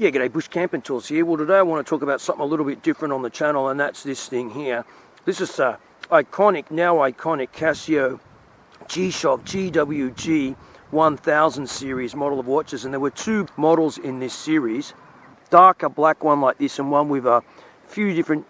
Yeah, g'day, Bush Camping Tools here. Well, today I want to talk about something a little bit different on the channel, and that's this thing here. This is a iconic, now iconic Casio G-Shock GWG 1000 series model of watches, and there were two models in this series. Darker black one like this, and one with a few different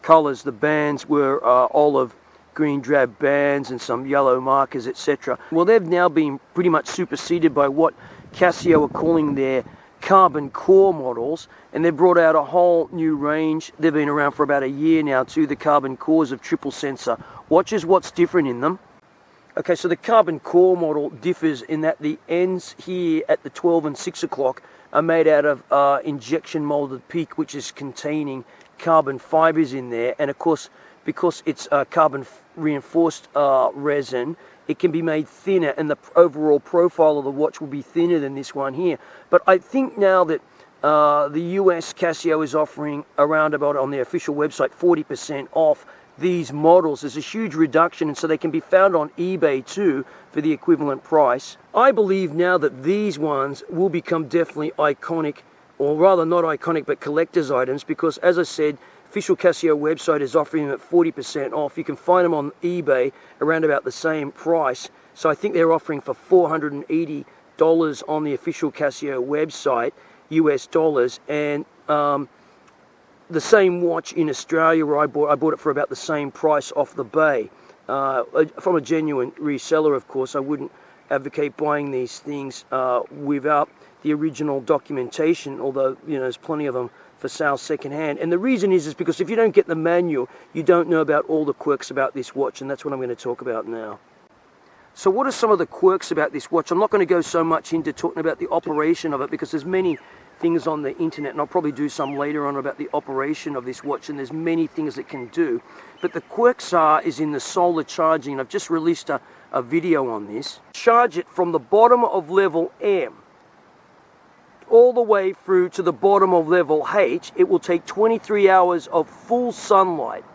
colors. The bands were olive green drab bands and some yellow markers, etc. Well, they've now been pretty much superseded by what Casio are calling their carbon core models, and they've brought out a whole new range. They've been around for about a year now too, the carbon cores of triple sensor watches. What's different in them? Okay, so the carbon core model differs in that the ends here at the 12 and 6 o'clock are made out of injection molded PEEK, which is containing carbon fibers in there, and of course because it's carbon reinforced resin, it can be made thinner, and the overall profile of the watch will be thinner than this one here. But I think now that the US Casio is offering around about on their official website 40% off these models, there's a huge reduction, and so they can be found on eBay too for the equivalent price. I believe now that these ones will become definitely iconic, or rather not iconic but collector's items, because as I said, official Casio website is offering them at 40% off. You can find them on eBay around about the same price. So I think they're offering for $480 on the official Casio website, US dollars. And the same watch in Australia where I bought it for about the same price off the bay. From a genuine reseller, of course. I wouldn't advocate buying these things without the original documentation, although there's plenty of them for sale secondhand. And the reason is because if you don't get the manual, you don't know about all the quirks about this watch, and that's what I'm going to talk about now. So what are some of the quirks about this watch? I'm not going to go so much into talking about the operation of it, because there's many things on the internet, and I'll probably do some later on about the operation of this watch, and there's many things it can do. But the quirks is in the solar charging, and I've just released a video on this. Charge it from the bottom of level M all the way through to the bottom of level H. It will take 23 hours of full sunlight.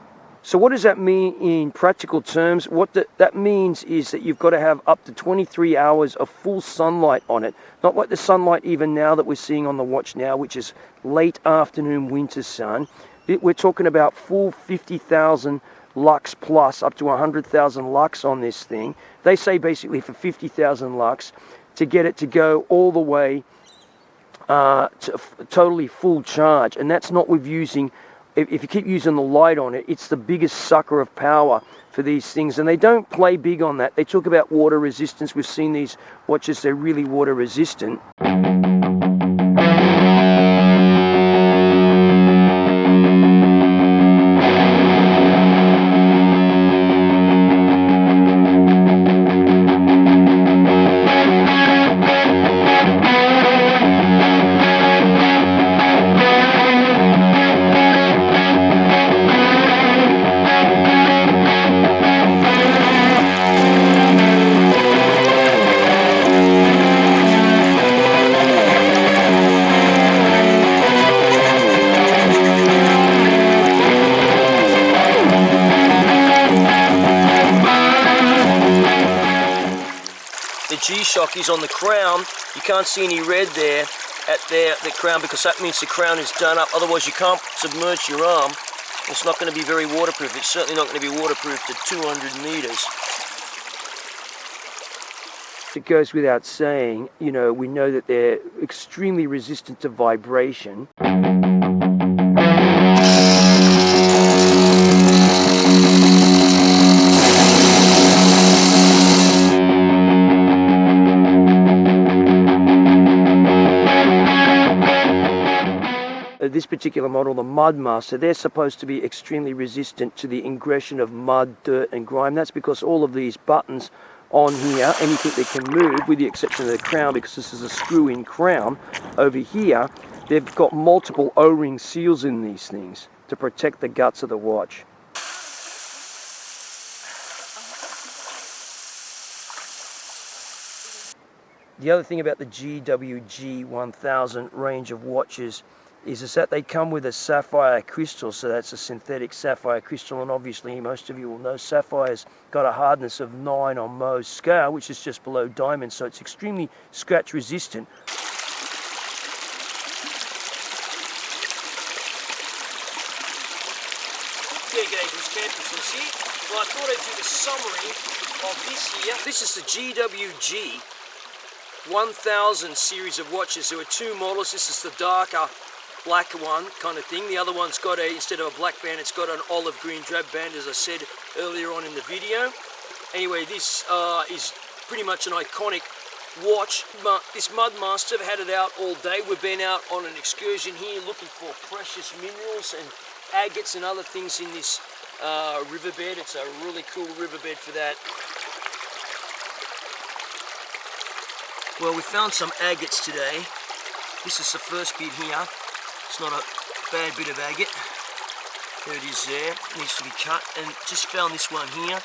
So what does that mean in practical terms? What that means is that you've got to have up to 23 hours of full sunlight on it. Not like the sunlight even now that we're seeing on the watch now, which is late afternoon winter sun. We're talking about full 50,000 lux plus, up to 100,000 lux on this thing. They say basically for 50,000 lux to get it to go all the way to totally full charge. And that's not with using, if you keep using the light on it, it's the biggest sucker of power for these things. And they don't play big on that. They talk about water resistance. We've seen these watches, they're really water resistant. The G-Shock is on the crown. You can't see any red there at the crown, because that means the crown is done up. Otherwise you can't submerge your arm. It's not going to be very waterproof. It's certainly not going to be waterproof to 200 meters. It goes without saying, we know that they're extremely resistant to vibration. This particular model, the MUDMASTER, they're supposed to be extremely resistant to the ingression of mud, dirt and grime. That's because all of these buttons on here, anything that can move, with the exception of the crown, because this is a screw-in crown, over here, they've got multiple O-ring seals in these things to protect the guts of the watch. The other thing about the GWG 1000 range of watches is that they come with a sapphire crystal, so that's a synthetic sapphire crystal, and obviously most of you will know sapphire's got a hardness of 9 on Mohs scale, which is just below diamond, so it's extremely scratch resistant. Yeah, g'day, Bruce Campbell here. Well, I thought I'd do the summary of this here. This is the GWG 1000 series of watches. There were two models. This is the darker black one kind of thing. The other one's got instead of a black band, it's got an olive green drab band, as I said earlier on in the video. Anyway, this is pretty much an iconic watch. This MUDMASTER, I've had it out all day. We've been out on an excursion here looking for precious minerals and agates and other things in this riverbed. It's a really cool riverbed for that. Well, we found some agates today. This is the first bit here. It's not a bad bit of agate. There it is there. It needs to be cut. And just found this one here.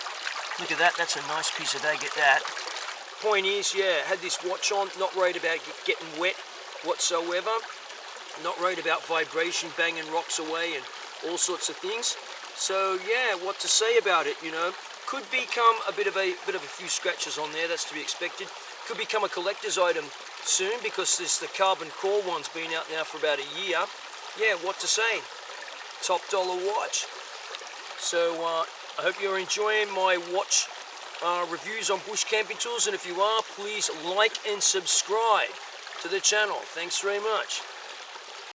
Look at that. That's a nice piece of agate, that. Point is, yeah, had this watch on, not worried about getting wet whatsoever. Not worried about vibration, banging rocks away and all sorts of things. So yeah, what to say about it, you know. Could become a bit of a few scratches on there, that's to be expected. Could become a collector's item soon because this the carbon core one's been out now for about a year. Yeah, what to say? Top dollar watch. So I hope you're enjoying my watch reviews on bush camping tools, and if you are, please like and subscribe to the channel. Thanks very much.